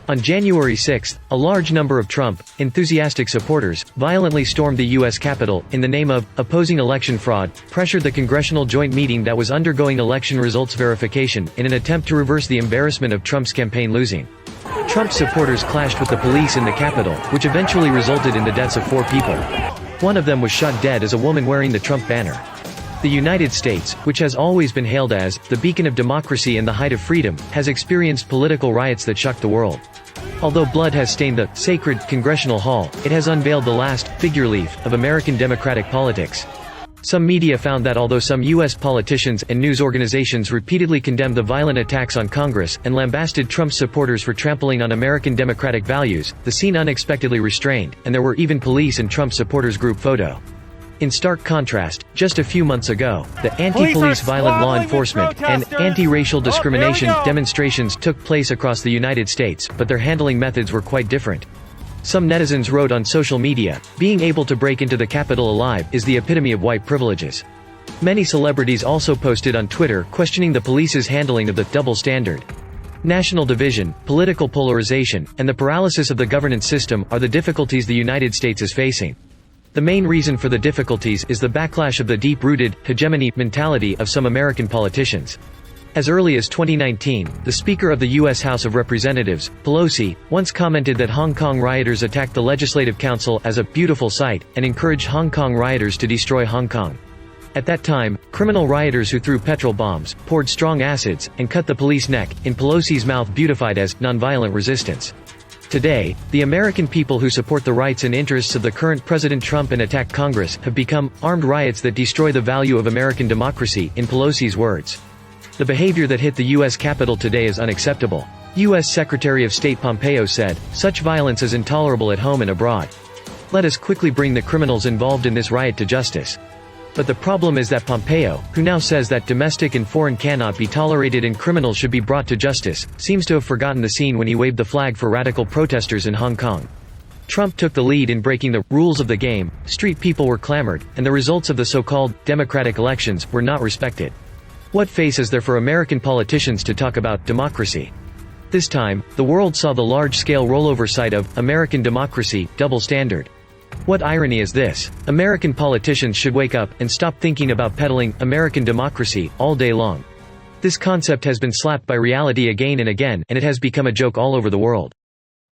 On January 6, a large number of Trump enthusiastic supporters violently stormed the U.S. Capitol in the name of opposing election fraud, pressured the congressional joint meeting that was undergoing election results verification in an attempt to reverse the embarrassment of Trump's campaign losing. Trump supporters clashed with the police in the Capitol, which eventually resulted in the deaths of 4 people. One of them was shot dead as a woman wearing the Trump banner. The United States, which has always been hailed as the beacon of democracy and the height of freedom, has experienced political riots that shocked the world. Although blood has stained the sacred Congressional Hall, it has unveiled the last figure leaf of American democratic politics. Some media found that although some U.S. politicians and news organizations repeatedly condemned the violent attacks on Congress and lambasted Trump's supporters for trampling on American democratic values, the scene unexpectedly restrained, and there were even police and Trump supporters group photo. In stark contrast, just a few months ago, the anti-police violent law enforcement and anti-racial discrimination demonstrations took place across the United States, but their handling methods were quite different. Some netizens wrote on social media, "Being able to break into the Capitol alive is the epitome of white privileges." Many celebrities also posted on Twitter questioning the police's handling of the double standard. National division, political polarization, and the paralysis of the governance system are the difficulties the United States is facing. The main reason for the difficulties is the backlash of the deep-rooted hegemony mentality of some American politicians. As early as 2019, the Speaker of the U.S. House of Representatives, Pelosi, once commented that Hong Kong rioters attacked the Legislative Council as a beautiful sight, and encouraged Hong Kong rioters to destroy Hong Kong. At that time, criminal rioters who threw petrol bombs, poured strong acids, and cut the police neck, in Pelosi's mouth beautified as nonviolent resistance. Today, the American people who support the rights and interests of the current President Trump and attack Congress have become armed riots that destroy the value of American democracy, in Pelosi's words. The behavior that hit the U.S. Capitol today is unacceptable. U.S. Secretary of State Pompeo said, "Such violence is intolerable at home and abroad. Let us quickly bring the criminals involved in this riot to justice." But the problem is that Pompeo, who now says that domestic and foreign cannot be tolerated and criminals should be brought to justice, seems to have forgotten the scene when he waved the flag for radical protesters in Hong Kong. Trump took the lead in breaking the rules of the game, street people were clamored, and the results of the so-called democratic elections were not respected. What face is there for American politicians to talk about democracy? This time, the world saw the large-scale rollover side of American democracy, double standard. What irony is this? American politicians should wake up and stop thinking about peddling American democracy all day long. This concept has been slapped by reality again and again, and it has become a joke all over the world.